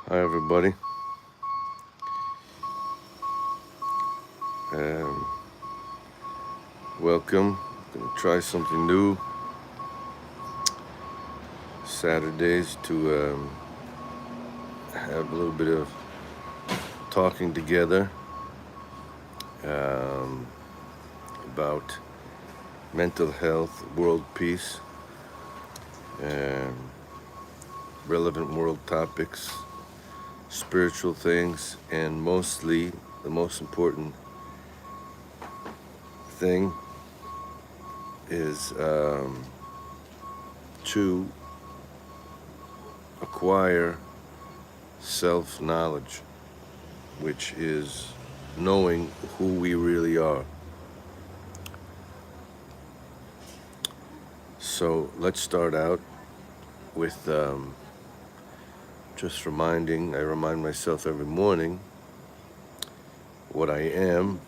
Hi everybody. Um, Welcome. Gonna try something new. Saturdays to have a little bit of talking together um, about mental health, world peace, um, relevant world topics, spiritual things, and mostly the most important thing is to acquire self-knowledge, which is knowing who we really are. So let's start out with just I remind myself every morning what I am.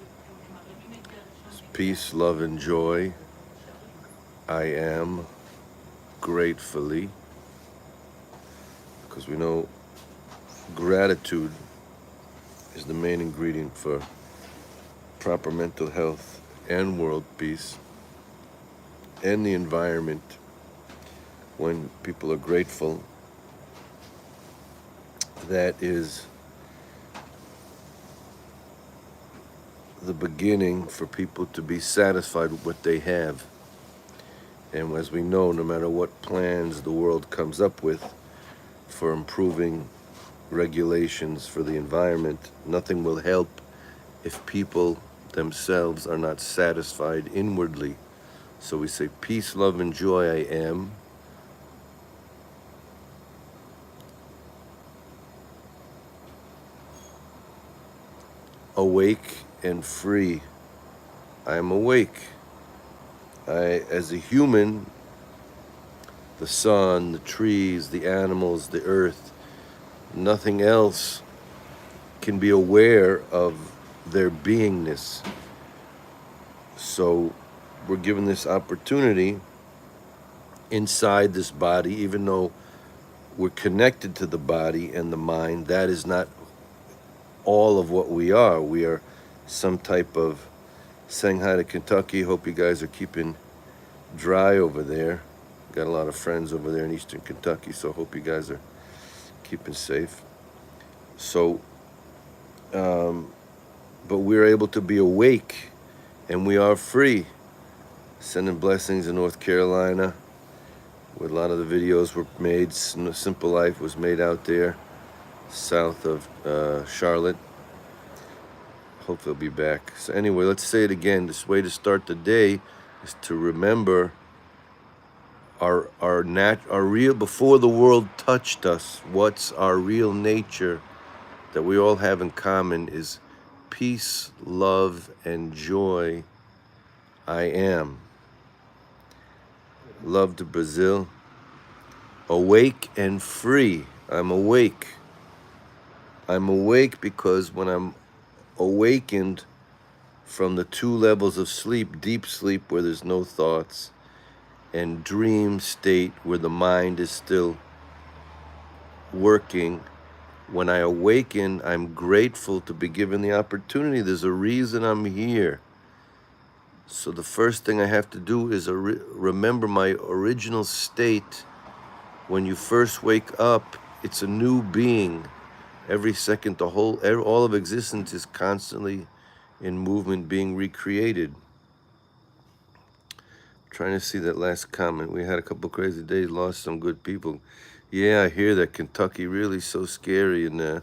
It's peace, love, and joy. I am gratefully, because we know gratitude is the main ingredient for proper mental health and world peace and the environment. When people are grateful, that is the beginning for people to be satisfied with what they have. And as we know, no matter what plans the world comes up with for improving regulations for the environment, nothing will help if people themselves are not satisfied inwardly. So we say, peace, love, and joy I am. Awake and free. I am awake. As a human, the sun, the trees, the animals, the earth, nothing else can be aware of their beingness. So we're given this opportunity inside this body, even though we're connected to the body and the mind, that is not all of what we are. We are some type of, saying hi to Kentucky. Hope you guys are keeping dry over there. Got a lot of friends over there in eastern Kentucky, so hope you guys are keeping safe. So, but we're able to be awake and we are free. Sending blessings in North Carolina, where a lot of the videos were made. Simple Life was made out there, south of Charlotte. Hope they'll be back. So anyway, let's say it again. This way to start the day is to remember our real, before the world touched us, what's our real nature that we all have in common is peace, love, and joy. I am. Love to Brazil. Awake and free. I'm awake. I'm awake because when I'm awakened from the two levels of sleep, deep sleep where there's no thoughts, and dream state where the mind is still working, when I awaken, I'm grateful to be given the opportunity. There's a reason I'm here. So the first thing I have to do is remember my original state. When you first wake up, it's a new being. Every second, all of existence is constantly in movement, being recreated. Trying to see that last comment. We had a couple crazy days, lost some good people. Yeah, I hear that. Kentucky really so scary, and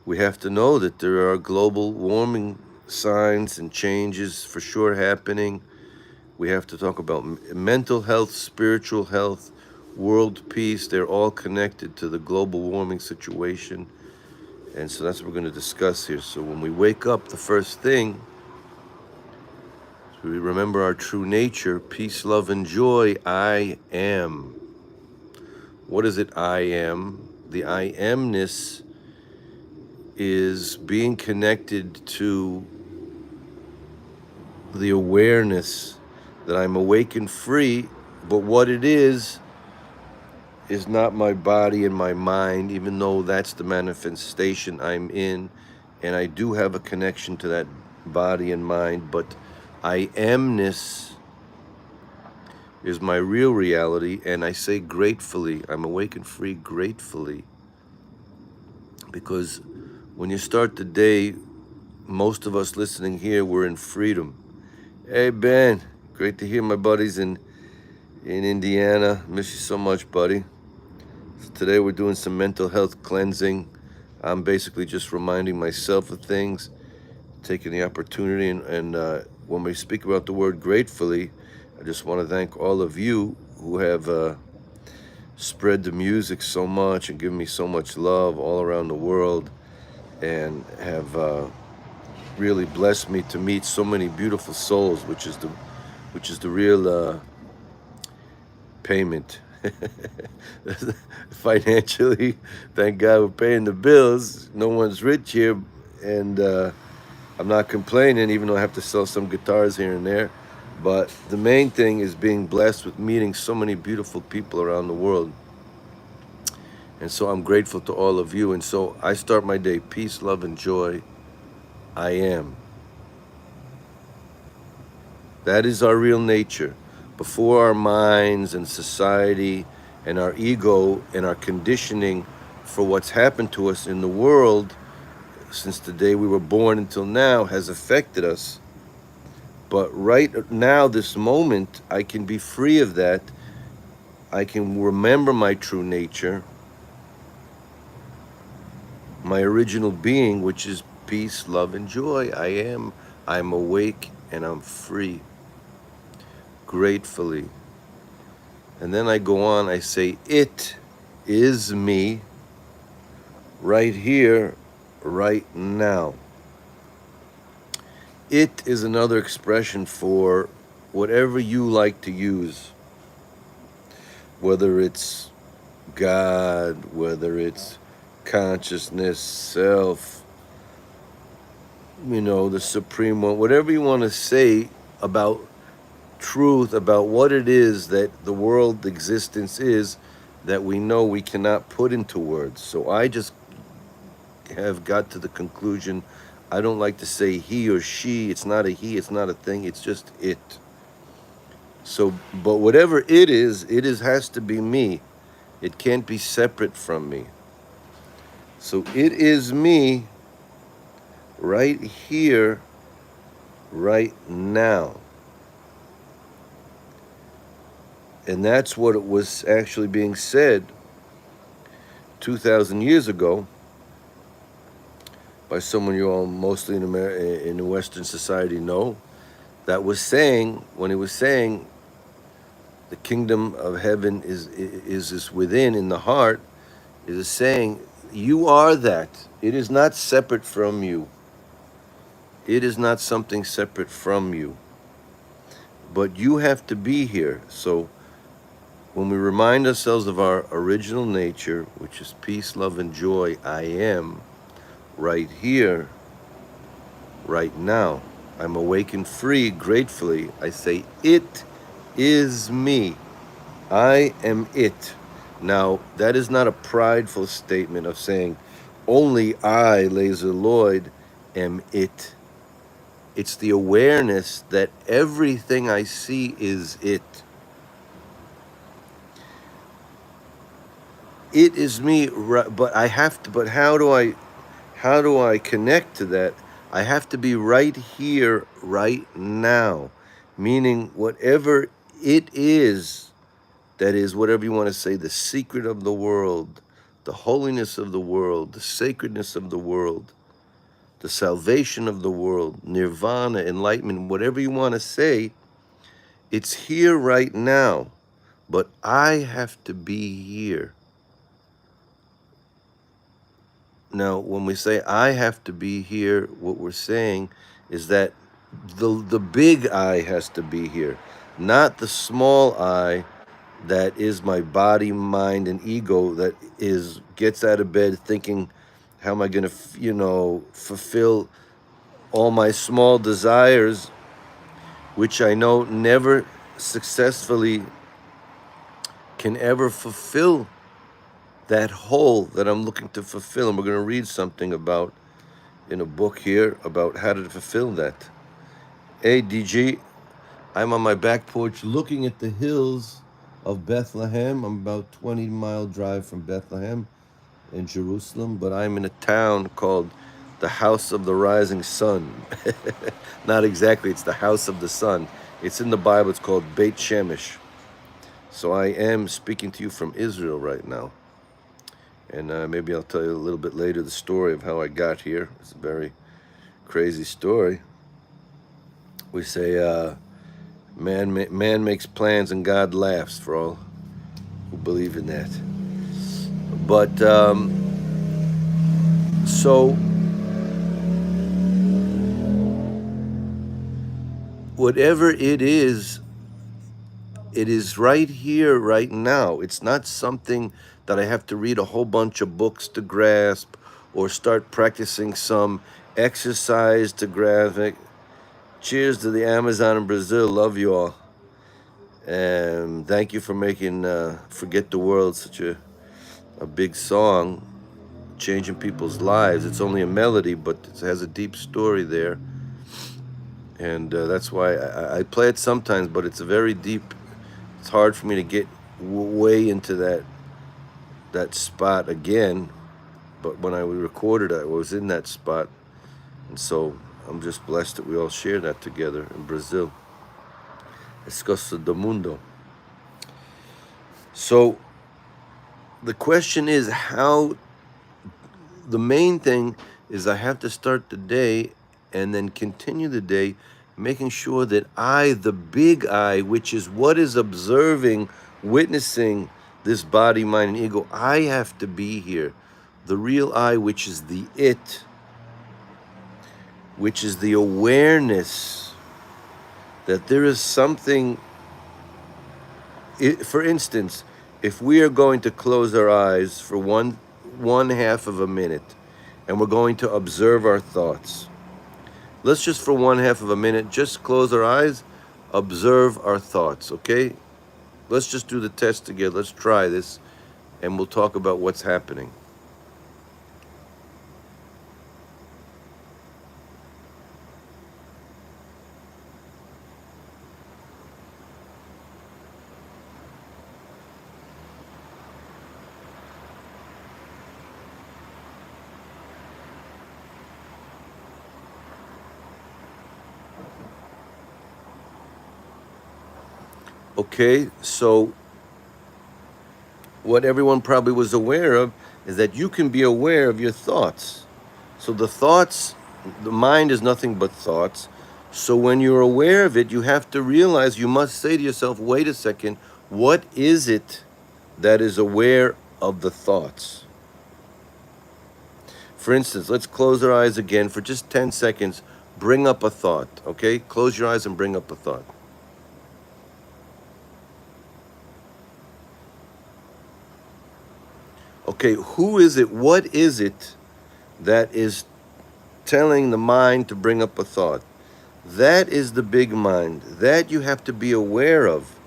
we have to know that there are global warming signs and changes for sure happening. We have to talk about mental health, spiritual health, world peace. They're all connected to the global warming situation. And so that's what we're going to discuss here. So when we wake up, the first thing, we remember our true nature, peace, love, and joy. I am. What is it I am? The I amness is being connected to the awareness that I'm awake and free, but what it is is not my body and my mind, even though that's the manifestation I'm in, and I do have a connection to that body and mind, but I amness is my real reality, and I say gratefully, I'm awake and free gratefully, because when you start the day, most of us listening here, we're in freedom. Hey Ben, great to hear my buddies in Indiana. Miss you so much, buddy. So today we're doing some mental health cleansing. I'm basically just reminding myself of things, taking the opportunity, and when we speak about the word gratefully, I just want to thank all of you who have spread the music so much and given me so much love all around the world, and have really blessed me to meet so many beautiful souls, which is the real payment. Financially, thank God we're paying the bills. No one's rich here, and I'm not complaining, even though I have to sell some guitars here and there. But the main thing is being blessed with meeting so many beautiful people around the world. And so I'm grateful to all of you. And so I start my day, peace, love, and joy. I am. That is our real nature. Before our minds and society and our ego and our conditioning for what's happened to us in the world since the day we were born until now has affected us. But right now, this moment, I can be free of that. I can remember my true nature, my original being, which is peace, love, and joy. I'm awake, and I'm free, gratefully. And then I go on, I say, it is me right here, right now. It is another expression for whatever you like to use, whether it's God, whether it's consciousness, self, the supreme one, whatever you want to say about truth, about what it is that the world existence is that we know we cannot put into words. So I just have got to the conclusion, I don't like to say he or she. It's not a he, it's not a thing, it's just it. So, but whatever it is has to be me. It can't be separate from me. So it is me right here, right now. And that's what it was actually being said 2,000 years ago by someone you all mostly in the Western society know, that was saying, when he was saying the kingdom of heaven is within, in the heart, is saying, you are that. It is not separate from you. It is not something separate from you. But you have to be here. So when we remind ourselves of our original nature, which is peace, love, and joy, I am, right here, right now, I'm awake and free, gratefully, I say, it is me. I am it. Now, that is not a prideful statement of saying, only I, Laser Lloyd, am it. It's the awareness that everything I see is it. It is me, but I have to, but how do I connect to that? I have to be right here, right now. Meaning whatever it is, that is, whatever you want to say, the secret of the world, the holiness of the world, the sacredness of the world, the salvation of the world, nirvana, enlightenment, whatever you want to say, it's here right now. But I have to be here. Now, when we say I have to be here, what we're saying is that the big I has to be here, not the small I that is my body, mind, and ego that gets out of bed thinking, how am I going to, fulfill all my small desires, which I know never successfully can ever fulfill that hole that I'm looking to fulfill. And we're going to read something about in a book here about how to fulfill that. Hey, DG, I'm on my back porch looking at the hills of Bethlehem. I'm about 20-mile drive from Bethlehem in Jerusalem, but I'm in a town called the House of the Rising Sun. Not exactly, it's the House of the Sun. It's in the Bible, it's called Beit Shemesh. So I am speaking to you from Israel right now. And maybe I'll tell you a little bit later the story of how I got here. It's a very crazy story. We say man makes plans and God laughs, for all who believe in that. But so whatever it is right here, right now. It's not something that I have to read a whole bunch of books to grasp or start practicing some exercise to grasp it. Cheers to the Amazon in Brazil. Love you all. And thank you for making Forget the World such a big song, changing people's lives. It's only a melody, but it has a deep story there. And that's why I play it sometimes, but it's a very deep. It's hard for me to get way into that spot again. But when I recorded it, I was in that spot. And so I'm just blessed that we all share that together in Brazil. Escosta do Mundo. So the question is how, the main thing is I have to start the day and then continue the day making sure that I, the big I, which is what is observing, witnessing this body, mind, and ego, I have to be here. The real I, which is the it, which is the awareness that there is something. For instance, if we are going to close our eyes for one half of a minute and we're going to observe our thoughts, let's just for one half of a minute just close our eyes, observe our thoughts, okay? Let's just do the test together. Let's try this and we'll talk about what's happening. Okay, so what everyone probably was aware of is that you can be aware of your thoughts. So the thoughts, the mind is nothing but thoughts. So when you're aware of it, you have to realize, you must say to yourself, wait a second, what is it that is aware of the thoughts? For instance, let's close our eyes again for just 10 seconds. Bring up a thought, okay? Close your eyes and bring up a thought. Okay, who is it? What is it that is telling the mind to bring up a thought? That is the big mind. That you have to be aware of.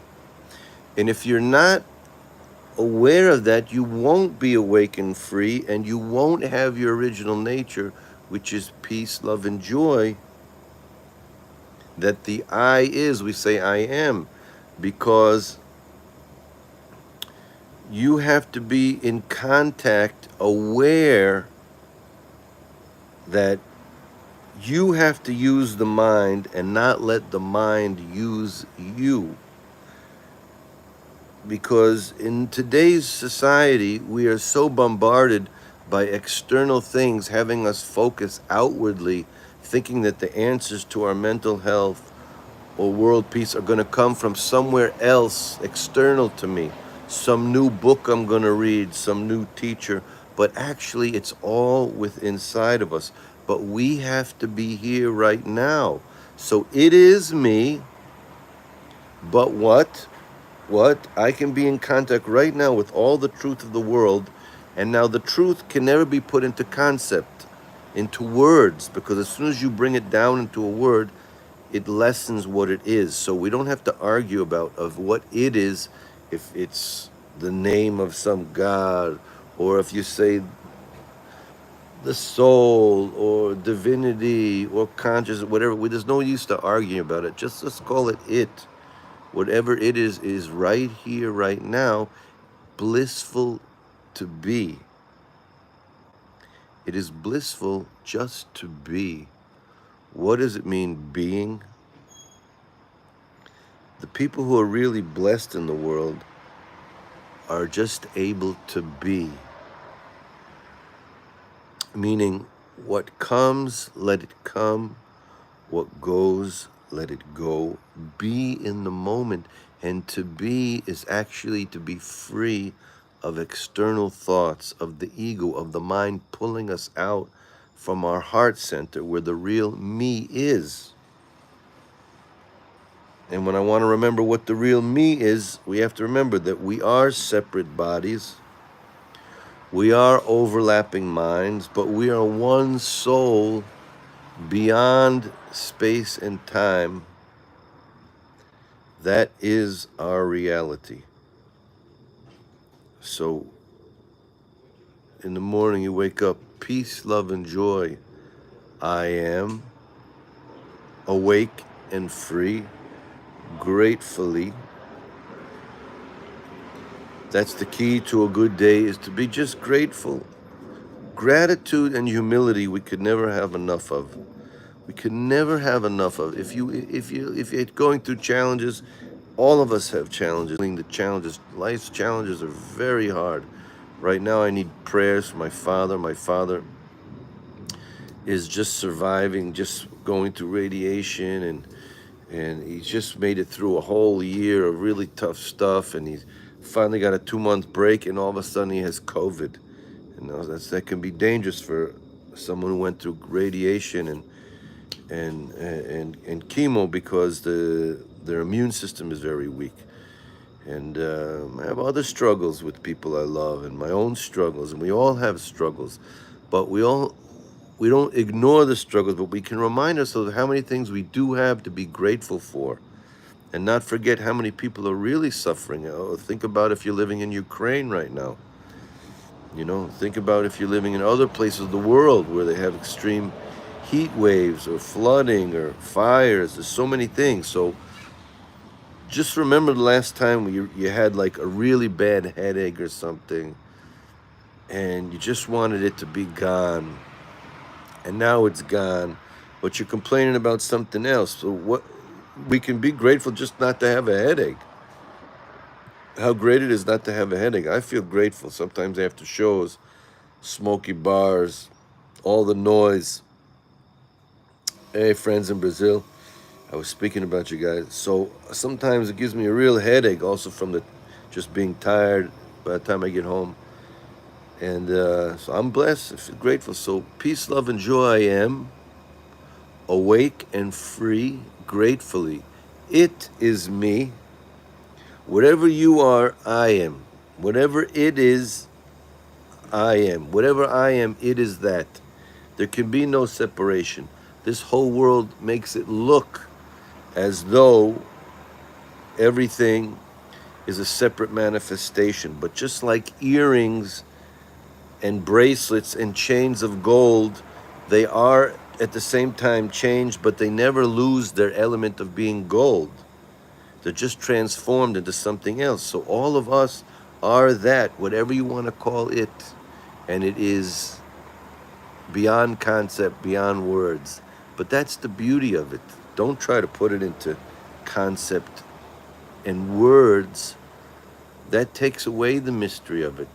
And if you're not aware of that, you won't be awake and free, and you won't have your original nature, which is peace, love, and joy. That the I is, we say I am, because you have to be in contact, aware that you have to use the mind and not let the mind use you. Because in today's society, we are so bombarded by external things having us focus outwardly, thinking that the answers to our mental health or world peace are going to come from somewhere else external to me. Some new book I'm going to read, some new teacher, but actually it's all within inside of us. But we have to be here right now. So it is me, but what? I can be in contact right now with all the truth of the world, and now the truth can never be put into concept, into words, because as soon as you bring it down into a word, it lessens what it is. So we don't have to argue about of what it is, if it's the name of some god or if you say the soul or divinity or consciousness, whatever, there's no use to arguing about it. Just let's call it it. Whatever it is right here, right now, blissful to be. It is blissful just to be. What does it mean, being? The people who are really blessed in the world are just able to be. Meaning, what comes, let it come. What goes, let it go. Be in the moment. And to be is actually to be free of external thoughts, of the ego, of the mind pulling us out from our heart center where the real me is. And when I want to remember what the real me is, we have to remember that we are separate bodies. We are overlapping minds, but we are one soul beyond space and time. That is our reality. So in the morning you wake up, peace, love, and joy. I am awake and free, gratefully. That's the key to a good day, is to be just grateful. Gratitude and humility we could never have enough of. We could never have enough of. If you're going through challenges, all of us have challenges. The challenges, life's challenges are very hard. Right now I need prayers for my father. My father is just surviving, just going through radiation, and he's just made it through a whole year of really tough stuff, and he's finally got a 2-month break, and all of a sudden he has COVID. You know, that can be dangerous for someone who went through radiation and chemo, because their immune system is very weak. And I have other struggles with people I love, and my own struggles, and we all have struggles, but we don't ignore the struggles, but we can remind ourselves of how many things we do have to be grateful for, and not forget how many people are really suffering. Oh, think about if you're living in Ukraine right now. You know, think about if you're living in other places of the world where they have extreme heat waves or flooding or fires. There's so many things. So just remember the last time you had like a really bad headache or something, and you just wanted it to be gone, and now it's gone, but you're complaining about something else. So what, we can be grateful just not to have a headache. How great it is not to have a headache. I feel grateful sometimes after shows, smoky bars, all the noise. Hey, friends in Brazil, I was speaking about you guys. So sometimes it gives me a real headache also from the just being tired by the time I get home. And so I'm blessed, I feel grateful. So peace, love, and joy I am, awake and free, gratefully. It is me. Whatever you are, I am. Whatever it is, I am. Whatever I am, it is that. There can be no separation. This whole world makes it look as though everything is a separate manifestation. But just like earrings and bracelets and chains of gold, they are at the same time changed, but they never lose their element of being gold. They're just transformed into something else. So all of us are that, whatever you want to call it. And it is beyond concept, beyond words. But that's the beauty of it. Don't try to put it into concept and words. That takes away the mystery of it.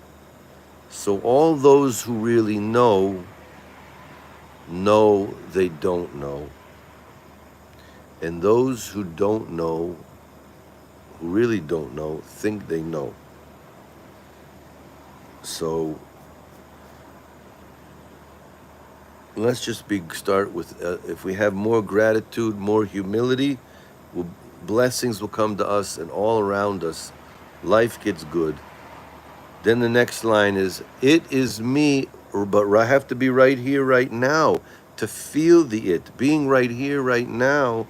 So all those who really know they don't know. And those who don't know, who really don't know, think they know. So let's just start with, if we have more gratitude, more humility, blessings will come to us and all around us. Life gets good. Then the next line is, it is me, but I have to be right here, right now, to feel the it. Being right here, right now,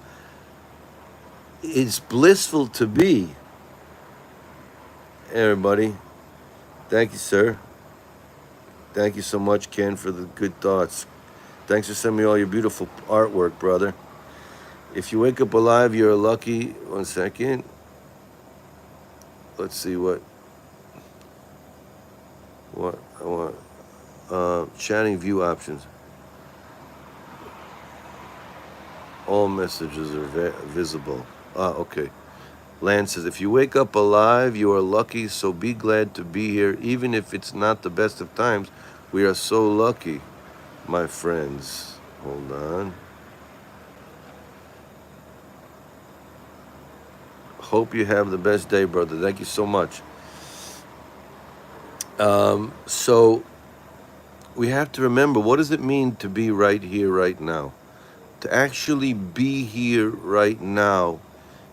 is blissful to be. Everybody, thank you, sir. Thank you so much, Ken, for the good thoughts. Thanks for sending me all your beautiful artwork, brother. If you wake up alive, you're lucky. 1 second. Let's see what I want. Chatting view options. All messages are visible. Okay. Lance says, if you wake up alive, you are lucky, so be glad to be here, even if it's not the best of times. We are so lucky, my friends. Hold on. Hope you have the best day, brother. Thank you so much. So we have to remember, what does it mean to be right here, right now? To actually be here right now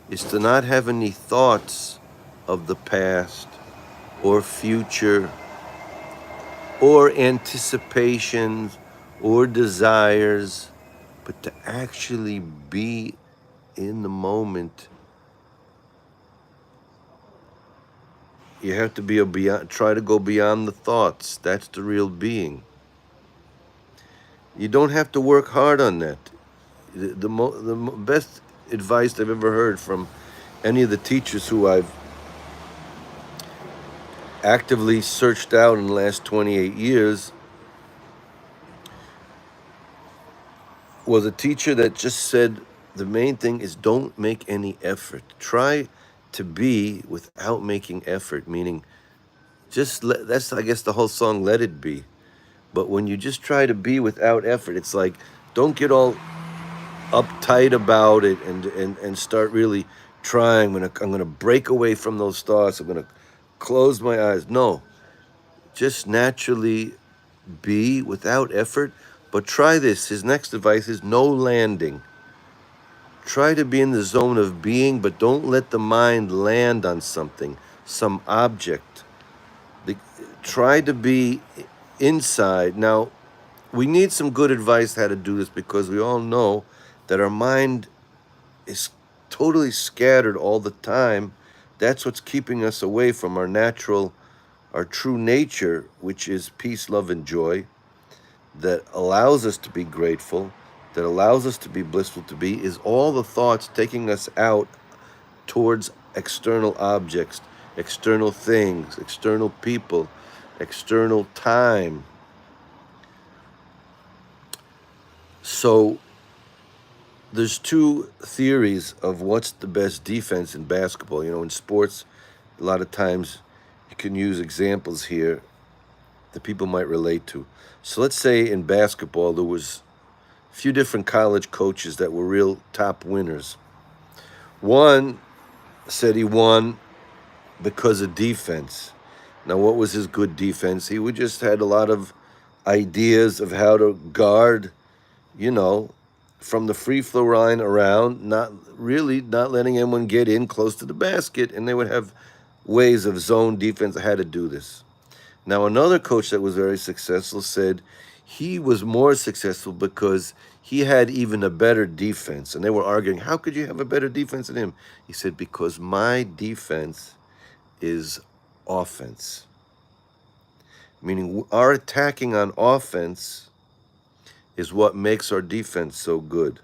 is to not have any thoughts of the past or future or anticipations or desires, but to actually be in the moment. You have to be try to go beyond the thoughts. That's the real being. You don't have to work hard on that. The best advice I've ever heard from any of the teachers who I've actively searched out in the last 28 years was a teacher that just said the main thing is don't make any effort. Try to be without making effort, meaning just that's, I guess, the whole song, Let It Be. But when you just try to be without effort, it's like, don't get all uptight about it and start really trying. I'm gonna break away from those thoughts. I'm gonna close my eyes. No, just naturally be without effort. But try this. His next advice is no landing. Try to be in the zone of being, but don't let the mind land on something, some object. Try to be inside. Now, we need some good advice how to do this, because we all know that our mind is totally scattered all the time. That's what's keeping us away from our true nature, which is peace, love, and joy, that allows us to be grateful, that allows us to be blissful to be, is all the thoughts taking us out towards external objects, external things, external people, external time. So there's two theories of what's the best defense in basketball. You know, in sports, a lot of times you can use examples here that people might relate to. So let's say in basketball, there was a few different college coaches that were real top winners. One said he won because of defense. Now, what was his good defense? He would just had a lot of ideas of how to guard, you know, from the free throw line around, not letting anyone get in close to the basket, and they would have ways of zone defense, how to do this. Now, another coach that was very successful said he was more successful because he had even a better defense. And they were arguing, how could you have a better defense than him? He said, because my defense is offense. Meaning our attacking on offense is what makes our defense so good.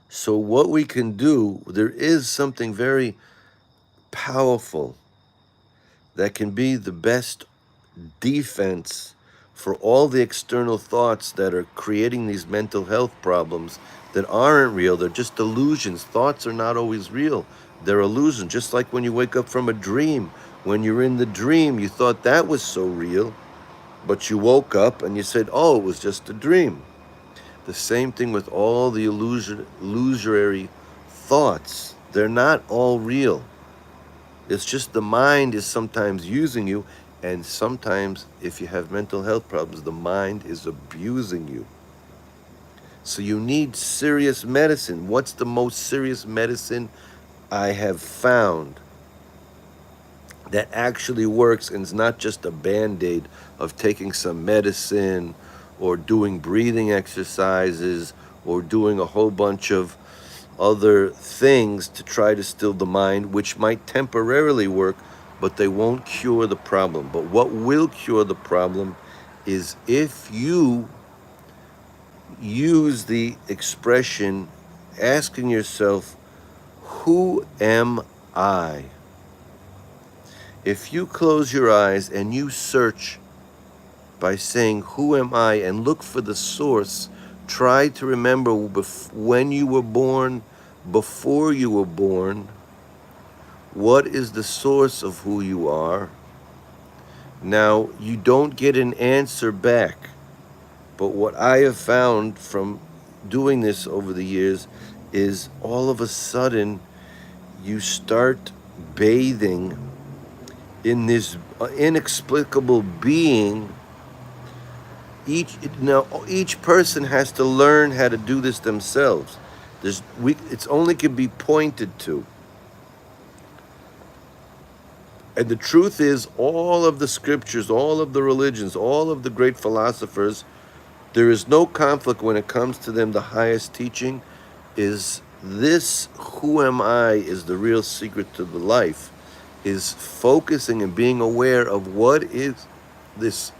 So what we can do, there is something very powerful that can be the best defense for all the external thoughts that are creating these mental health problems that aren't real. They're just illusions. Thoughts are not always real. They're illusions, just like when you wake up from a dream. When you're in the dream, you thought that was so real, but you woke up and you said, oh, it was just a dream. The same thing with all the illusory thoughts. They're not all real. It's just the mind is sometimes using you, and sometimes, if you have mental health problems, the mind is abusing you. So you need serious medicine. What's the most serious medicine I have found that actually works and is not just a band-aid of taking some medicine or doing breathing exercises or doing a whole bunch of other things to try to still the mind, which might temporarily work, but they won't cure the problem. But what will cure the problem is if you use the expression asking yourself, who am I? If you close your eyes and you search by saying, who am I? And look for the source, try to remember when you were born, before you were born, what is the source of who you are? Now, you don't get an answer back, but what I have found from doing this over the years is all of a sudden you start bathing in this inexplicable being. Each person has to learn how to do this themselves. It's only can be pointed to. And the truth is, all of the scriptures, all of the religions, all of the great philosophers, there is no conflict when it comes to them. The highest teaching is this: who am I is the real secret to the life, is focusing and being aware of what is this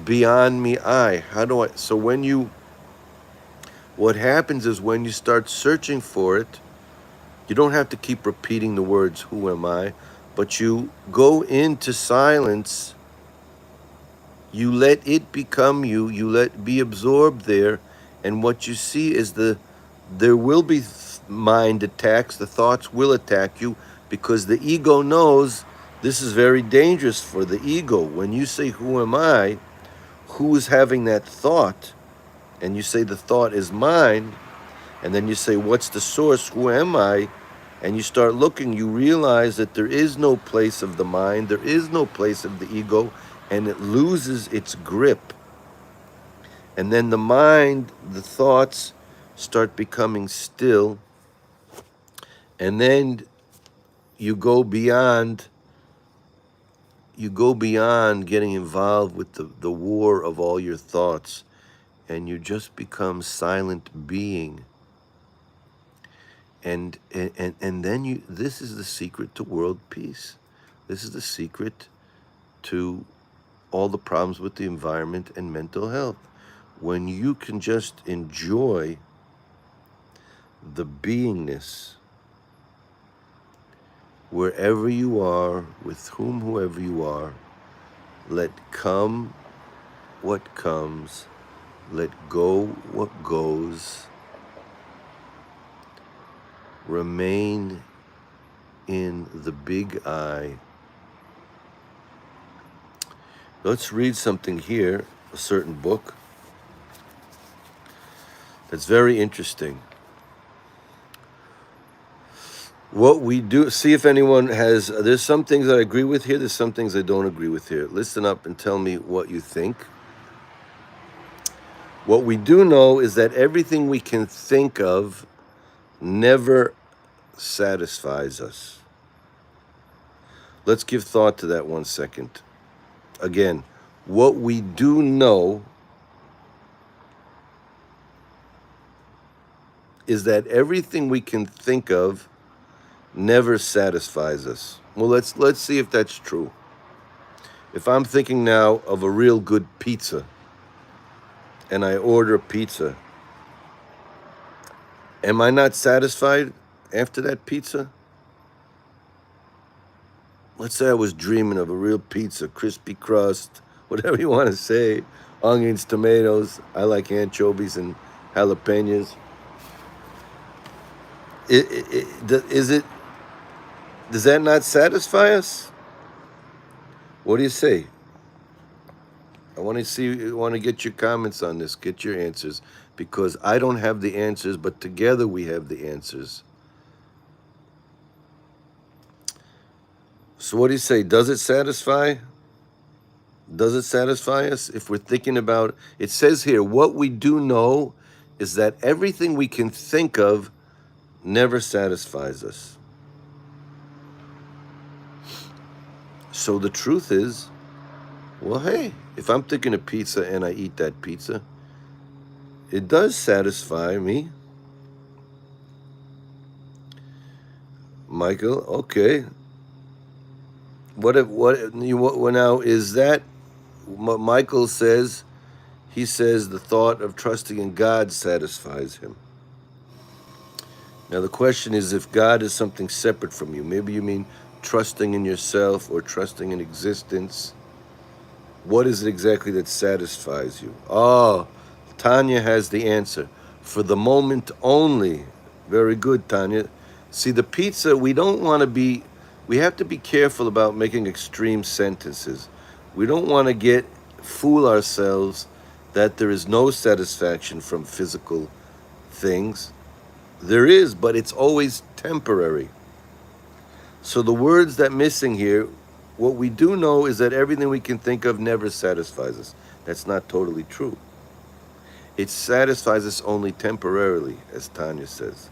beyond me I. How do I, so what happens is when you start searching for it, you don't have to keep repeating the words, who am I? But you go into silence, you let it become you, you let be absorbed there, and what you see is there will be mind attacks, the thoughts will attack you, because the ego knows this is very dangerous for the ego. When you say, who am I? Who is having that thought? And you say the thought is mine, and then you say, what's the source? Who am I? And you start looking, you realize that there is no place of the mind, there is no place of the ego, and it loses its grip. And then the mind, the thoughts start becoming still, and then you go beyond getting involved with the war of all your thoughts, and you just become silent being. And then this is the secret to world peace. This is the secret to all the problems with the environment and mental health. When you can just enjoy the beingness wherever you are, with whoever you are, let come what comes, let go what goes, remain in the big I. Let's read something here, a certain book that's very interesting. What we do, see if anyone has, there's some things that I agree with here, there's some things I don't agree with here. Listen up and tell me what you think. What we do know is that everything we can think of never satisfies us. Let's give thought to that 1 second. Again, what we do know is that everything we can think of never satisfies us. Well, let's see if that's true. If I'm thinking now of a real good pizza and I order pizza, am I not satisfied after that pizza? Let's say I was dreaming of a real pizza, crispy crust, whatever you want to say, onions, tomatoes. I like anchovies and jalapenos. Does that not satisfy us? What do you say? I want to get your comments on this, get your answers, because I don't have the answers, but together we have the answers. So what do you say? Does it satisfy? Does it satisfy us? If we're thinking about, it says here, what we do know is that everything we can think of never satisfies us. So the truth is, well, hey, if I'm thinking of pizza and I eat that pizza, it does satisfy me. Michael, okay. What now is that what Michael says? He says the thought of trusting in God satisfies him. Now the question is, if God is something separate from you, maybe you mean trusting in yourself or trusting in existence. What is it exactly that satisfies you? Oh, Tanya has the answer. For the moment only. Very good, Tanya. See, the pizza, we have to be careful about making extreme sentences. We don't want to fool ourselves that there is no satisfaction from physical things. There is, but it's always temporary. So the words that missing here, what we do know is that everything we can think of never satisfies us. That's not totally true. It satisfies us only temporarily, as Tanya says.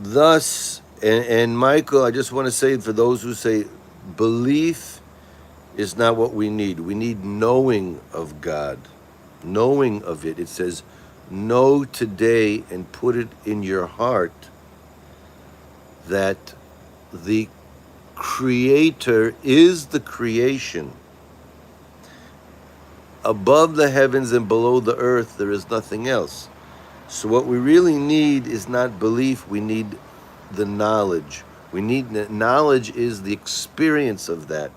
Thus, and Michael, I just want to say, for those who say belief is not what we need knowing of God, knowing of it. It says, know today and put it in your heart that the Creator is the creation. Above the heavens and below the earth, there is nothing else. So what we really need is not belief, we need the knowledge. Knowledge is the experience of that.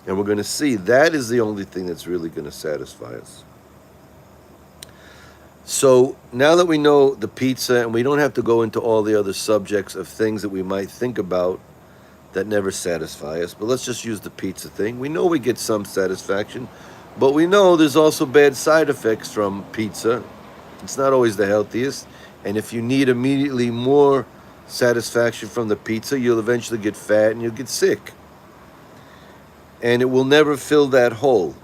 And we're going to see that is the only thing that's really going to satisfy us. So now that we know the pizza, and we don't have to go into all the other subjects of things that we might think about that never satisfy us, but let's just use the pizza thing. We know we get some satisfaction, but we know there's also bad side effects from pizza. It's not always the healthiest, and if you need immediately more satisfaction from the pizza, you'll eventually get fat and you'll get sick. And it will never fill that hole.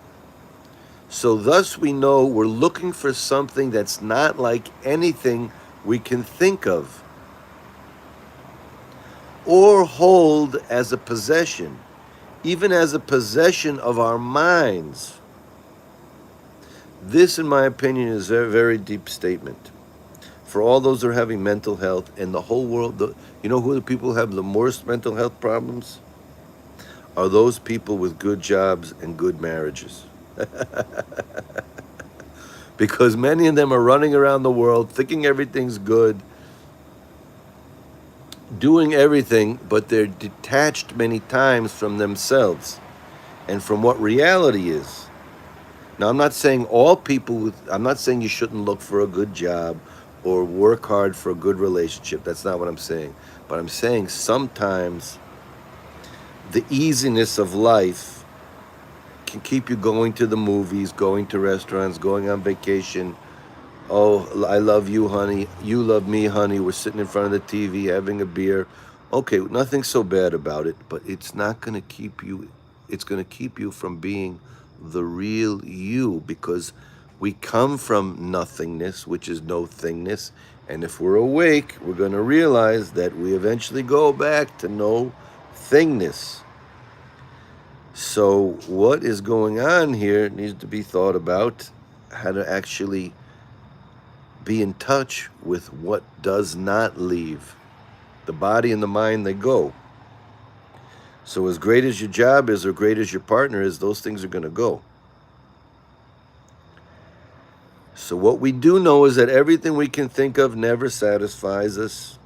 So thus we know we're looking for something that's not like anything we can think of or hold as a possession, even as a possession of our minds. This, in my opinion, is a very deep statement. For all those who are having mental health in the whole world, you know who the people who have the worst mental health problems? Are those people with good jobs and good marriages. Because many of them are running around the world thinking everything's good, doing everything, but they're detached many times from themselves and from what reality is. Now, I'm not saying I'm not saying you shouldn't look for a good job or work hard for a good relationship. That's not what I'm saying. But I'm saying sometimes the easiness of life can keep you going to the movies, going to restaurants, going on vacation. Oh, I love you, honey. You love me, honey. We're sitting in front of the TV having a beer. Okay, nothing so bad about it, but it's not going to keep you, it's going to keep you from being the real you, because we come from nothingness, which is no thingness. And if we're awake, we're going to realize that we eventually go back to no thingness. So what is going on here needs to be thought about, how to actually be in touch with what does not leave. The body and the mind, they go. So as great as your job is or great as your partner is, those things are going to go. So what we do know is that everything we can think of never satisfies us.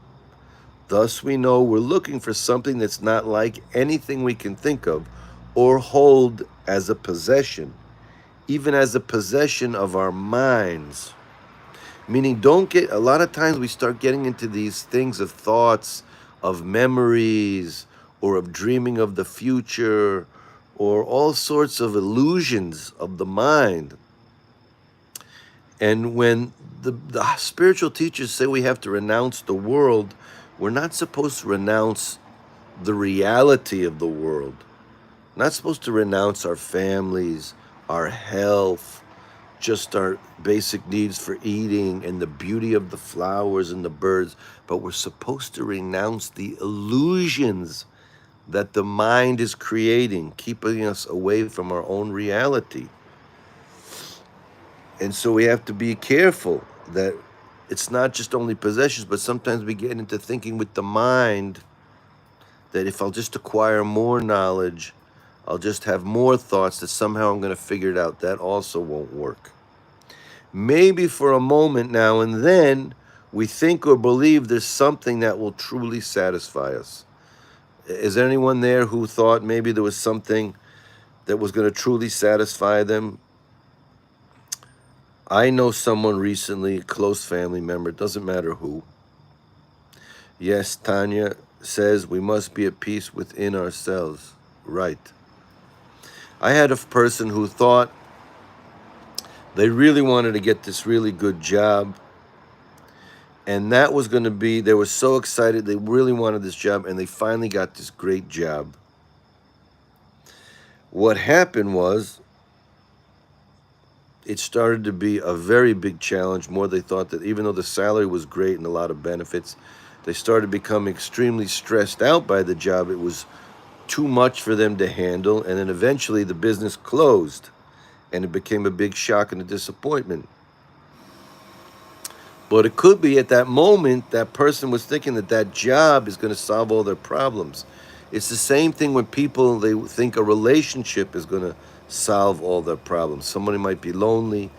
Thus we know we're looking for something that's not like anything we can think of or hold as a possession, even as a possession of our minds. Meaning, a lot of times we start getting into these things of thoughts, of memories, or of dreaming of the future, or all sorts of illusions of the mind. And when the spiritual teachers say we have to renounce the world, we're not supposed to renounce the reality of the world. We're not supposed to renounce our families, our health, just our basic needs for eating and the beauty of the flowers and the birds, but we're supposed to renounce the illusions that the mind is creating, keeping us away from our own reality. And so we have to be careful that it's not just only possessions, but sometimes we get into thinking with the mind that if I'll just acquire more knowledge, I'll just have more thoughts that somehow I'm going to figure it out. That also won't work. Maybe for a moment now and then, we think or believe there's something that will truly satisfy us. Is there anyone there who thought maybe there was something that was going to truly satisfy them? I know someone recently, a close family member, it doesn't matter who. Yes, Tanya says we must be at peace within ourselves. Right. I had a person who thought they really wanted to get this really good job, and that was going to be, they were so excited, they really wanted this job, and they finally got this great job. What happened was, it started to be a very big challenge. More, they thought that even though the salary was great and a lot of benefits, they started becoming extremely stressed out by the job. It was too much for them to handle, and then eventually the business closed, and it became a big shock and a disappointment. But it could be at that moment that person was thinking that that job is going to solve all their problems. It's the same thing when people, they think a relationship is going to solve all their problems. Somebody might be lonely.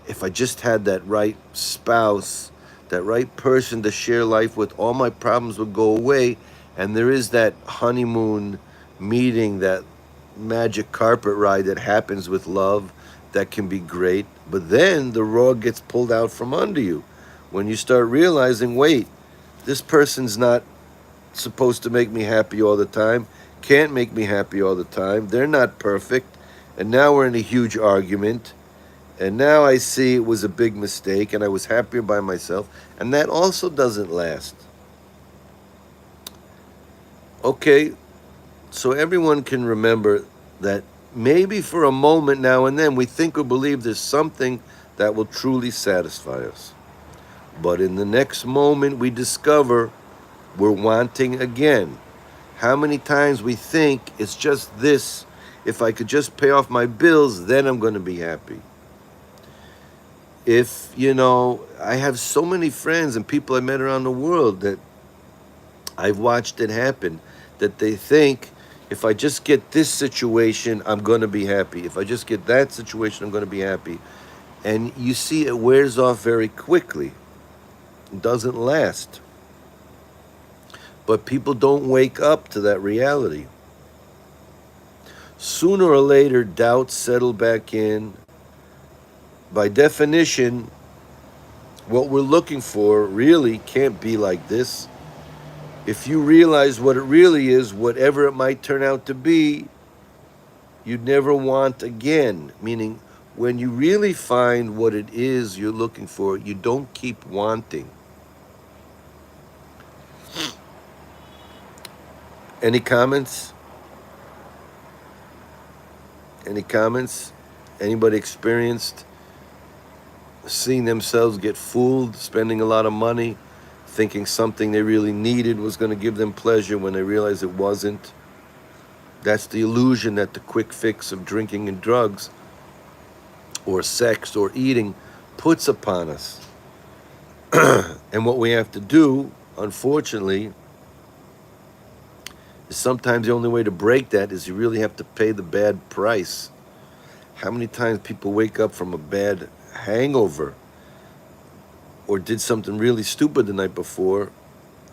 If I just had that right spouse, that right person to share life with, all my problems would go away. And there is that honeymoon meeting, that magic carpet ride that happens with love that can be great. But then the rug gets pulled out from under you when you start realizing, wait, this person's not supposed to make me happy all the time, can't make me happy all the time, they're not perfect, and now we're in a huge argument, and now I see it was a big mistake, and I was happier by myself, and that also doesn't last. Okay, so everyone can remember that maybe for a moment now and then we think or believe there's something that will truly satisfy us. But in the next moment we discover we're wanting again. How many times we think it's just this, if I could just pay off my bills, then I'm going to be happy. If, I have so many friends and people I met around the world that I've watched it happen, that they think if I just get this situation, I'm going to be happy. If I just get that situation, I'm going to be happy. And you see it wears off very quickly. It doesn't last. But people don't wake up to that reality. Sooner or later, doubts settle back in. By definition, what we're looking for really can't be like this. If you realize what it really is, whatever it might turn out to be, you'd never want again. Meaning, when you really find what it is you're looking for, you don't keep wanting. Any comments? Any comments? Anybody experienced seeing themselves get fooled, spending a lot of money, thinking something they really needed was going to give them pleasure when they realized it wasn't? That's the illusion that the quick fix of drinking and drugs or sex or eating puts upon us. And what we have to do, unfortunately, sometimes the only way to break that is you really have to pay the bad price. How many times people wake up from a bad hangover or did something really stupid the night before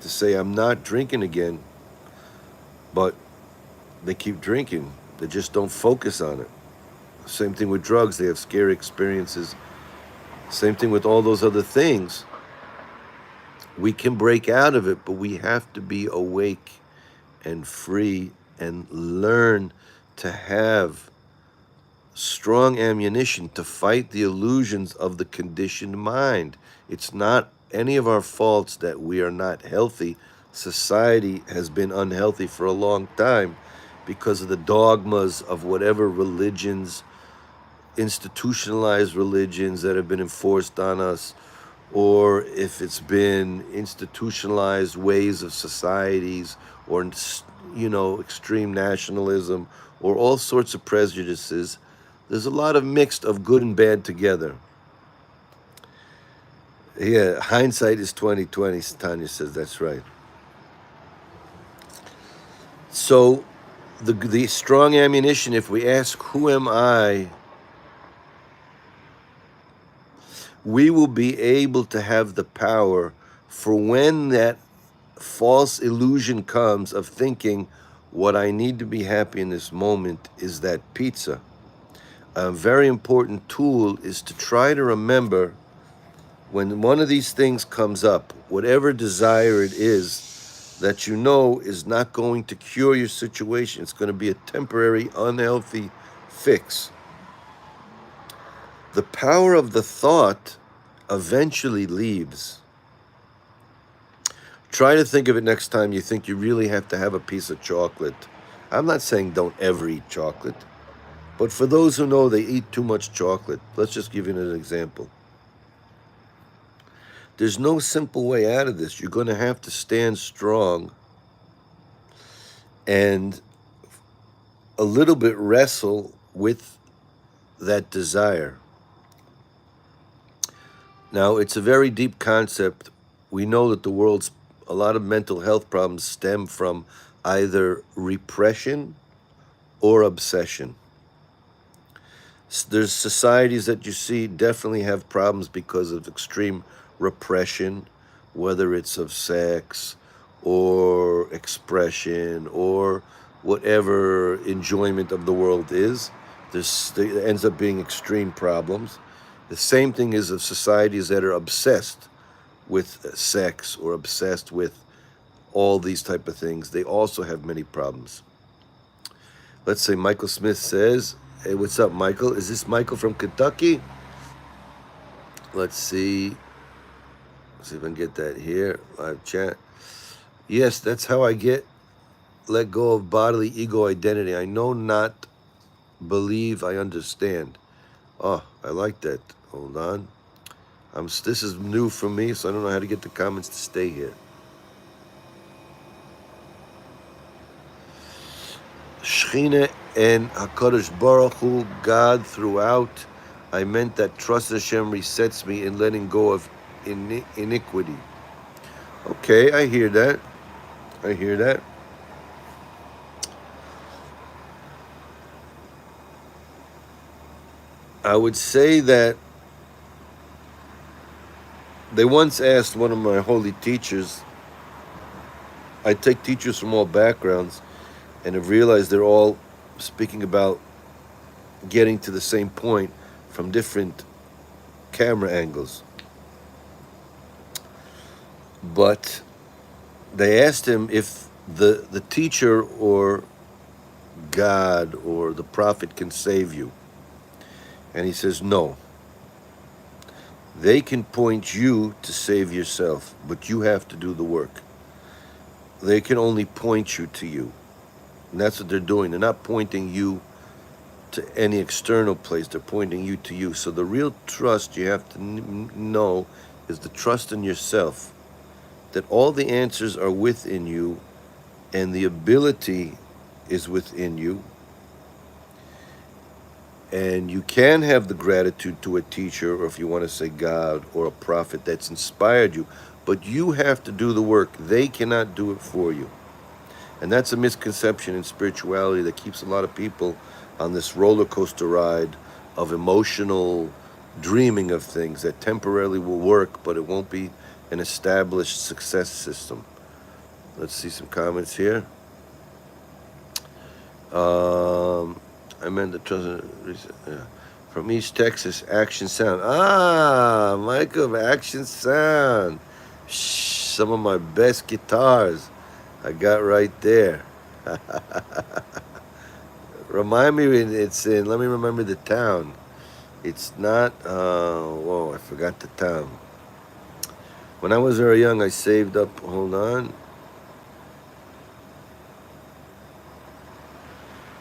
to say, I'm not drinking again, but they keep drinking. They just don't focus on it. Same thing with drugs. They have scary experiences. Same thing with all those other things. We can break out of it, but we have to be awake and free and learn to have strong ammunition to fight the illusions of the conditioned mind. It's not any of our faults that we are not healthy. Society has been unhealthy for a long time because of the dogmas of whatever religions, institutionalized religions that have been enforced on us, or if it's been institutionalized ways of societies, or extreme nationalism, or all sorts of prejudices. There's a lot of mixed of good and bad together. Yeah, hindsight is 2020. Tanya says that's right. So, the strong ammunition. If we ask, "Who am I?" we will be able to have the power for when that false illusion comes of thinking what I need to be happy in this moment is that pizza. A very important tool is to try to remember when one of these things comes up, whatever desire it is that you know is not going to cure your situation, it's going to be a temporary, unhealthy fix. The power of the thought eventually leaves. Try to think of it next time you think you really have to have a piece of chocolate. I'm not saying don't ever eat chocolate, but for those who know they eat too much chocolate, let's just give you an example. There's no simple way out of this. You're going to have to stand strong and a little bit wrestle with that desire. Now, it's a very deep concept. We know that a lot of mental health problems stem from either repression or obsession. There's societies that you see definitely have problems because of extreme repression, whether it's of sex or expression or whatever enjoyment of the world is. There ends up being extreme problems. The same thing is of societies that are obsessed with sex or obsessed with all these type of things. They also have many problems. Let's say Michael Smith says, "Hey, what's up, Michael? Is this Michael from Kentucky?" Let's see. See if I can get that here. Live chat. Yes, that's how I let go of bodily ego identity. I know not believe I understand. Oh, I like that. Hold on. This is new for me, so I don't know how to get the comments to stay here. Shechina and HaKadosh Baruch Hu, God throughout. I meant that trust Hashem resets me in letting go of iniquity. Okay, I hear that. I hear that. I would say that they once asked one of my holy teachers. I take teachers from all backgrounds and have realized they're all speaking about getting to the same point from different camera angles. But they asked him if the teacher or God or the prophet can save you. And he says, no. They can point you to save yourself, but you have to do the work. They can only point you to you. And that's what they're doing. They're not pointing you to any external place. They're pointing you to you. So the real trust you have to know is the trust in yourself, that all the answers are within you and the ability is within you. And you can have the gratitude to a teacher, or if you want to say God or a prophet that's inspired you, but you have to do the work. They cannot do it for you. And that's a misconception in spirituality that keeps a lot of people on this roller coaster ride of emotional dreaming of things that temporarily will work, but it won't be an established success system. Let's see some comments here. I meant the trust from East Texas, Action Sound. Ah, Michael, Action Sound. Some of my best guitars I got right there. Remind me, it's in, let me remember the town. It's not, whoa, I forgot the town. When I was very young, I saved up, hold on.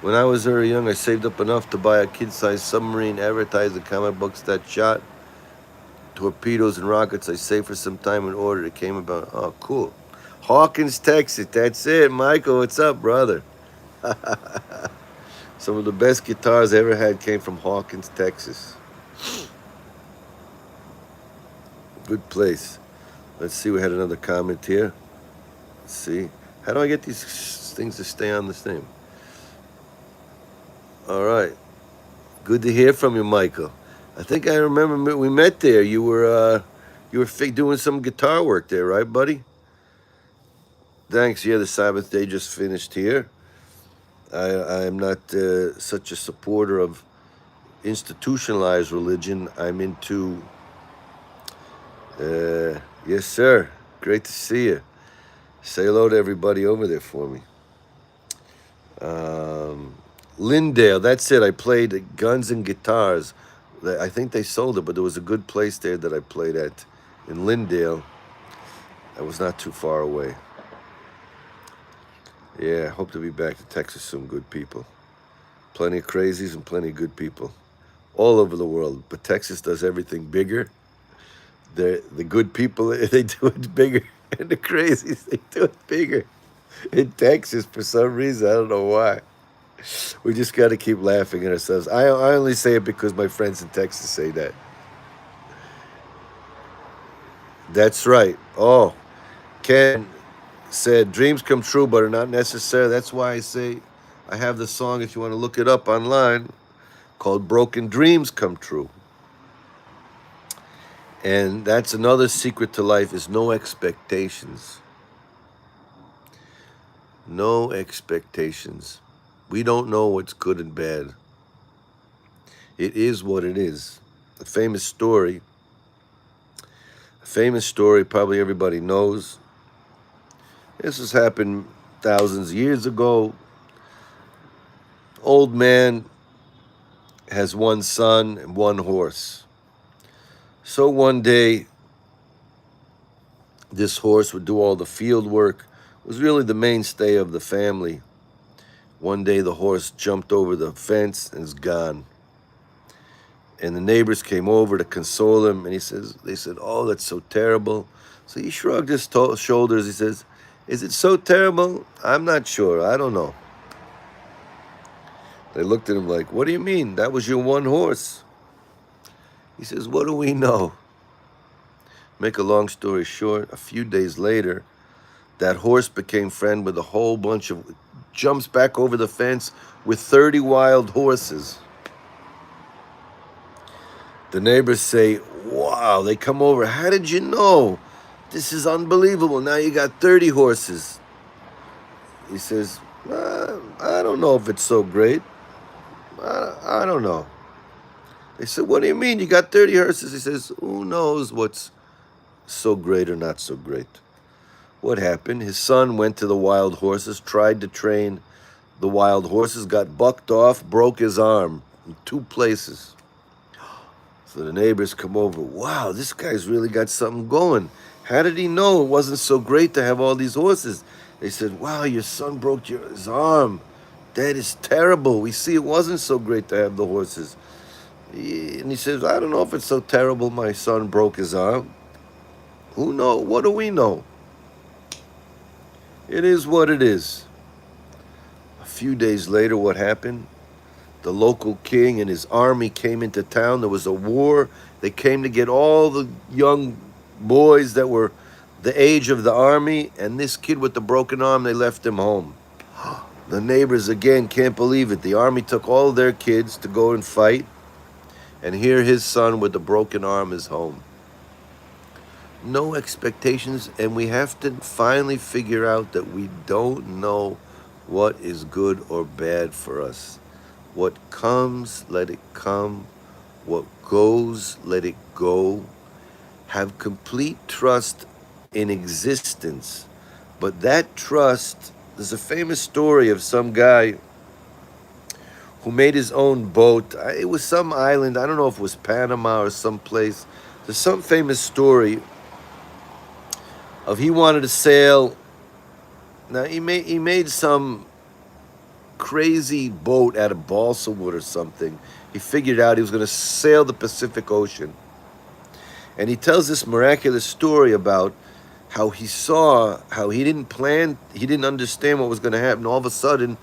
When I was very young, I saved up enough to buy a kid-sized submarine, advertising comic books that shot torpedoes and rockets. I saved for some time in order. It came about. Oh, cool. Hawkins, Texas. That's it. Michael, what's up, brother? Some of the best guitars I ever had came from Hawkins, Texas. Good place. Let's see, we had another comment here. Let's see. How do I get these things to stay on the same? All right. Good to hear from you, Michael. I think I remember we met there. You were doing some guitar work there, right, buddy? Thanks. Yeah, the Sabbath day just finished here. I am not such a supporter of institutionalized religion. I'm into. Yes, sir. Great to see you. Say hello to everybody over there for me. Lindale, that's it. I played Guns and Guitars. I think they sold it, but there was a good place there that I played at in Lindale. I was not too far away. Yeah, hope to be back to Texas soon. Good people. Plenty of crazies and plenty of good people all over the world. But Texas does everything bigger. The good people, they do it bigger. And the crazies, they do it bigger. In Texas, for some reason, I don't know why. We just got to keep laughing at ourselves. I only say it because my friends in Texas say that. That's right. Oh, Ken said dreams come true but are not necessary. That's why I say I have the song, if you want to look it up online, called Broken Dreams Come True. And that's another secret to life, is no expectations. No expectations. We don't know what's good and bad. It is what it is. A famous story probably everybody knows. This has happened thousands of years ago. Old man has one son and one horse. So one day, this horse would do all the field work, was really the mainstay of the family. One day the horse jumped over the fence and is gone. And the neighbors came over to console him, and they said, oh, that's so terrible. So he shrugged his shoulders. He says, is it so terrible? I'm not sure. I don't know. They looked at him like, what do you mean? That was your one horse. He says, what do we know? Make a long story short, a few days later, that horse became friend with a whole bunch of, jumps back over the fence with 30 wild horses. The neighbors say, wow, they come over. How did you know? This is unbelievable. Now you got 30 horses. He says, I don't know if it's so great. I don't know. They said, what do you mean? You got 30 horses? He says, who knows what's so great or not so great? What happened? His son went to the wild horses, tried to train the wild horses, got bucked off, broke his arm in 2 places. So the neighbors come over. Wow, this guy's really got something going. How did he know it wasn't so great to have all these horses? They said, wow, your son broke his arm. That is terrible. We see it wasn't so great to have the horses. And he says, I don't know if it's so terrible my son broke his arm. Who knows? What do we know? It is what it is. A few days later, what happened? The local king and his army came into town. There was a war. They came to get all the young boys that were the age of the army, and this kid with the broken arm, they left him home. The neighbors, again, can't believe it. The army took all their kids to go and fight, and here his son with the broken arm is home. No expectations, and we have to finally figure out that we don't know what is good or bad for us. What comes, let it come. What goes, let it go. Have complete trust in existence. But that trust, there's a famous story of some guy who made his own boat. It was some island, I don't know if it was Panama or someplace. There's some famous story of he wanted to sail. Now he made some crazy boat out of balsa wood or something. He figured out he was going to sail the Pacific Ocean. And he tells this miraculous story about how he saw, how he didn't understand what was going to happen. All of a sudden,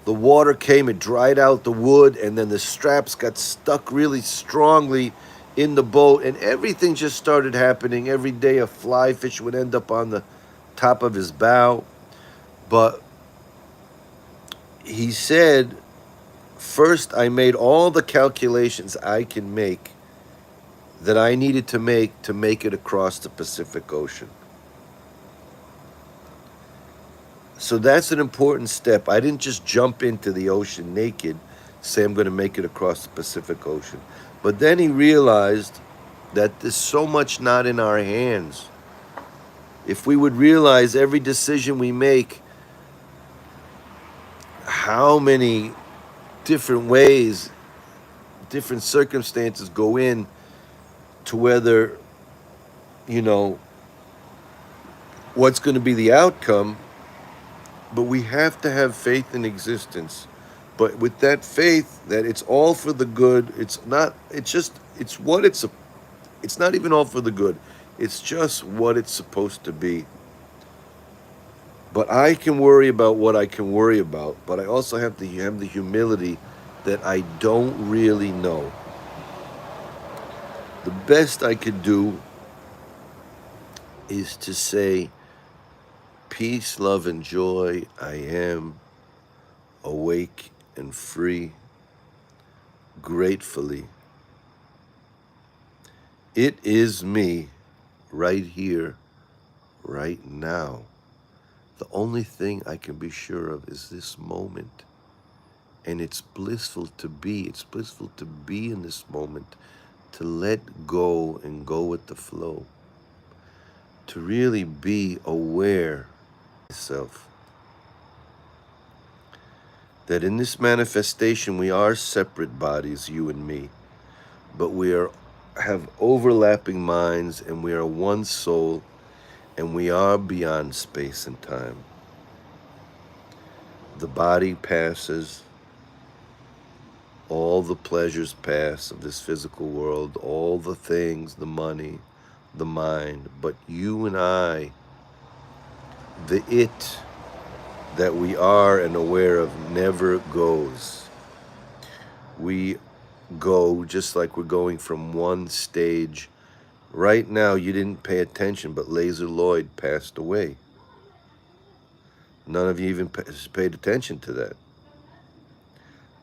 the water came, it dried out the wood, and then the straps got stuck really strongly in the boat, and everything just started happening. Every day a fly fish would end up on the top of his bow. But he said, first I made all the calculations I can make that I needed to make it across the Pacific Ocean. So that's an important step. I didn't just jump into the ocean naked, say I'm going to make it across the Pacific Ocean. But then he realized that there's so much not in our hands. If we would realize every decision we make, how many different ways, different circumstances go in to whether, you know, what's going to be the outcome. But we have to have faith in existence. But with that faith that it's all for the good, it's not even all for the good. It's just what it's supposed to be. But I can worry about what I can worry about, but I also have to have the humility that I don't really know. The best I could do is to say, peace, love, and joy, I am awake and free, gratefully. It is me right here, right now. The only thing I can be sure of is this moment. And it's blissful to be. It's blissful to be in this moment, to let go and go with the flow, to really be aware of myself. That in this manifestation we are separate bodies, you and me, but we have overlapping minds, and we are one soul, and we are beyond space and time. The body passes, all the pleasures pass of this physical world, all the things, the money, the mind, but you and I, the it that we are and aware of, never goes. We go just like we're going from one stage. Right now, you didn't pay attention, but Laser Lloyd passed away. None of you even paid attention to that.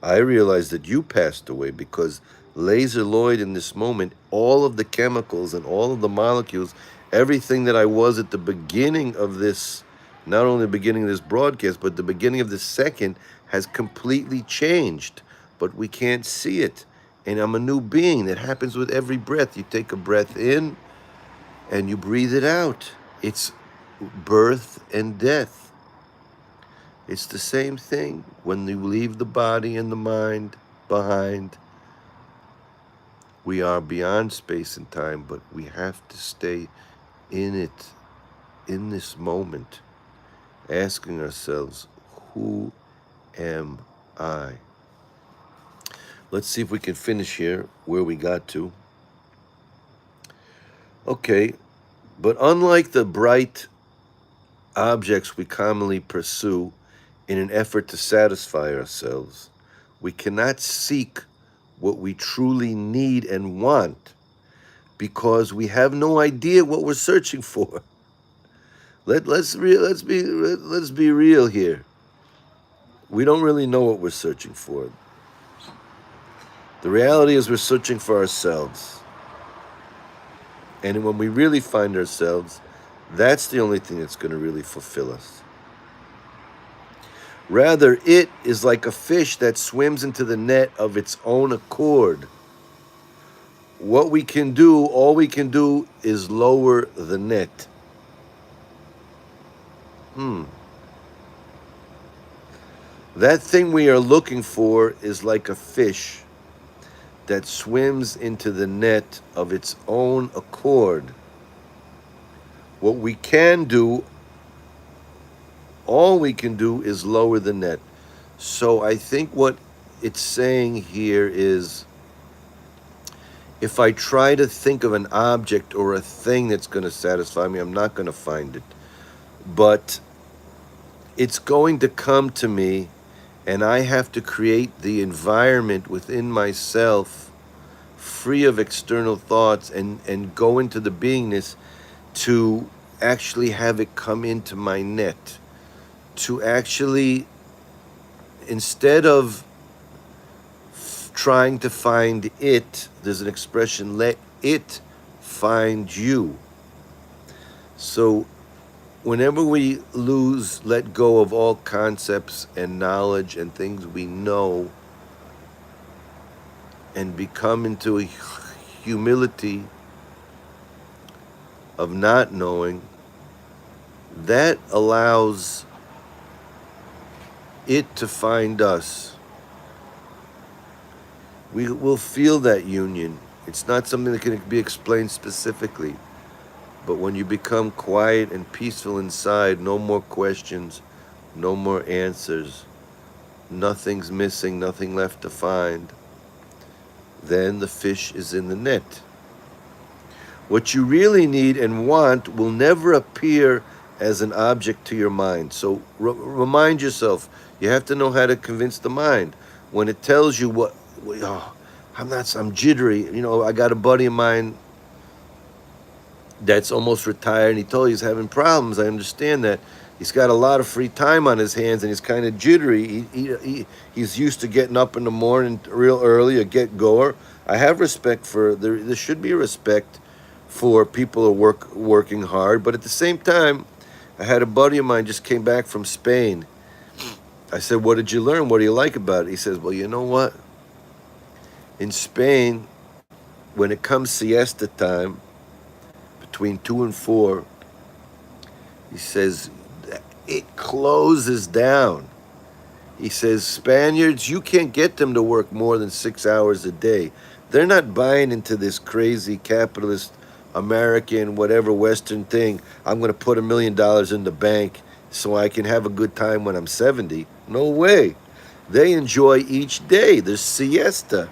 I realized that you passed away because Laser Lloyd, in this moment, all of the chemicals and all of the molecules, everything that I was at the beginning of this, not only the beginning of this broadcast, but the beginning of the second, has completely changed. But we can't see it. And I'm a new being. That happens with every breath. You take a breath in and you breathe it out. It's birth and death. It's the same thing. When you leave the body and the mind behind, we are beyond space and time, but we have to stay in it, in this moment, asking ourselves, who am I? Let's see if we can finish here where we got to. Okay, but unlike the bright objects we commonly pursue in an effort to satisfy ourselves, we cannot seek what we truly need and want because we have no idea what we're searching for. Let's be real here. We don't really know what we're searching for. The reality is we're searching for ourselves. And when we really find ourselves, that's the only thing that's going to really fulfill us. Rather, it is like a fish that swims into the net of its own accord. What we can do, all we can do, is lower the net. That thing we are looking for is like a fish that swims into the net of its own accord. What we can do, all we can do, is lower the net. So I think what it's saying here is, if I try to think of an object or a thing that's going to satisfy me, I'm not going to find it. But it's going to come to me, and I have to create the environment within myself free of external thoughts, and go into the beingness to actually have it come into my net, to actually, instead of trying to find it, there's an expression, let it find you. So whenever we let go of all concepts and knowledge and things we know, and become into a humility of not knowing, that allows it to find us. We will feel that union. It's not something that can be explained specifically. But when you become quiet and peaceful inside, no more questions, no more answers, nothing's missing, nothing left to find, then the fish is in the net. What you really need and want will never appear as an object to your mind. So remind yourself, you have to know how to convince the mind. When it tells you I'm jittery. I got a buddy of mine that's almost retired, and he told me he's having problems. I understand that. He's got a lot of free time on his hands, and he's kind of jittery. He's used to getting up in the morning real early, a get-goer. I have respect for, there should be respect for people who are working hard, but at the same time, I had a buddy of mine just came back from Spain. I said, what did you learn? What do you like about it? He says, well, you know what? In Spain, when it comes siesta time, between 2 and 4, he says, it closes down. He says, Spaniards, you can't get them to work more than 6 hours a day. They're not buying into this crazy capitalist American, whatever Western thing. I'm going to put $1 million in the bank so I can have a good time when I'm 70. No way. They enjoy each day. There's siesta.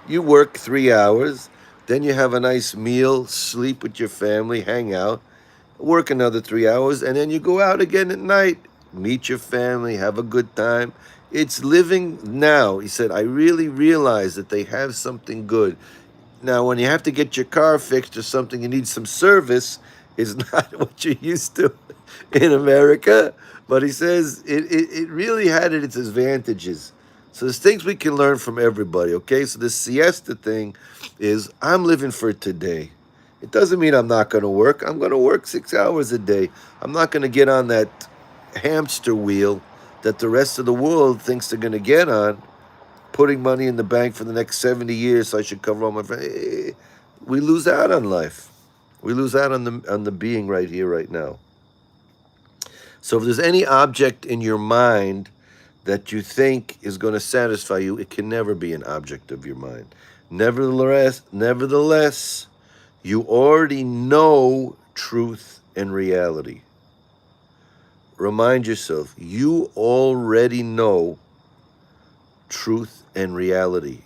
You work 3 hours, then you have a nice meal, sleep with your family, hang out, work another 3 hours, and then you go out again at night, meet your family, have a good time. It's living now. He said, I really realize that they have something good. Now, when you have to get your car fixed or something, you need some service, is not what you're used to in America. But he says it really had its advantages. So there's things we can learn from everybody, okay? So this siesta thing is, I'm living for today. It doesn't mean I'm not going to work. I'm going to work 6 hours a day. I'm not going to get on that hamster wheel that the rest of the world thinks they're going to get on, putting money in the bank for the next 70 years so I should cover all my friends. We lose out on life. We lose out on the being right here, right now. So if there's any object in your mind that you think is going to satisfy you, it can never be an object of your mind. Nevertheless, you already know truth and reality. Remind yourself, you already know truth and reality.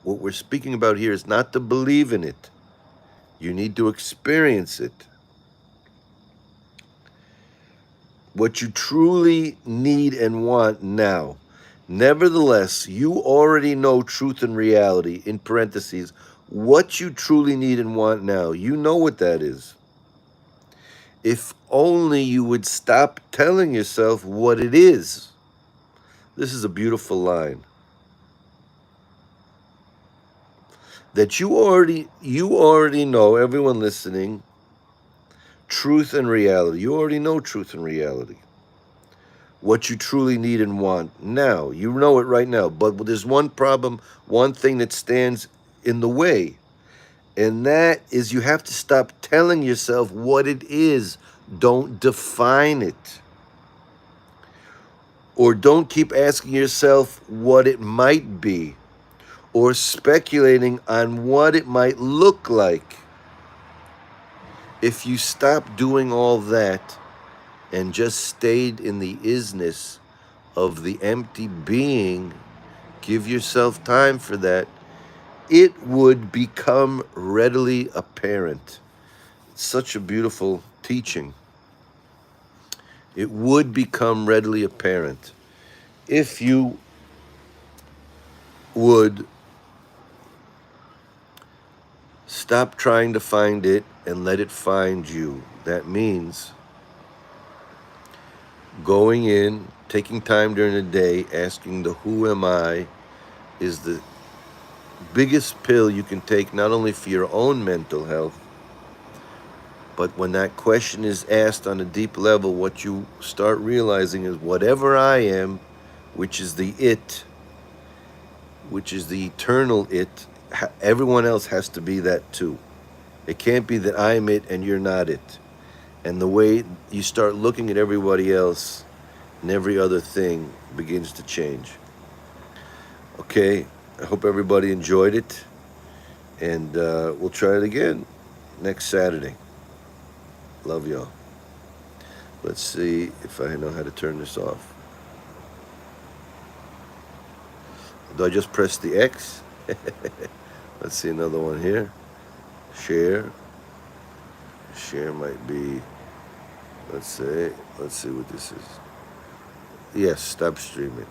What we're speaking about here is not to believe in it. You need to experience it. What you truly need and want now. Nevertheless, you already know truth and reality, in parentheses, what you truly need and want now. You know what that is. If only you would stop telling yourself what it is. This is a beautiful line. That you already know, everyone listening, truth and reality. You already know truth and reality. What you truly need and want now. You know it right now. But there's one problem, one thing that stands in the way. And that is, you have to stop telling yourself what it is. Don't define it. Or don't keep asking yourself what it might be, or speculating on what it might look like. If you stop doing all that and just stayed in the isness of the empty being, give yourself time for that, it would become readily apparent. It's such a beautiful teaching. It would become readily apparent if you would Stop trying to find it and let it find you. That means going in, taking time during the day, asking the who am I is the biggest pill you can take, not only for your own mental health, but when that question is asked on a deep level, what you start realizing is whatever I am, which is the it, which is the eternal it, everyone else has to be that too. It can't be that I'm it and you're not it. And the way you start looking at everybody else and every other thing begins to change. Okay, I hope everybody enjoyed it. And we'll try it again next Saturday. Love y'all. Let's see if I know how to turn this off. Do I just press the X? Let's see another one here. Share. Share might be, let's see what this is. Yes, stop streaming.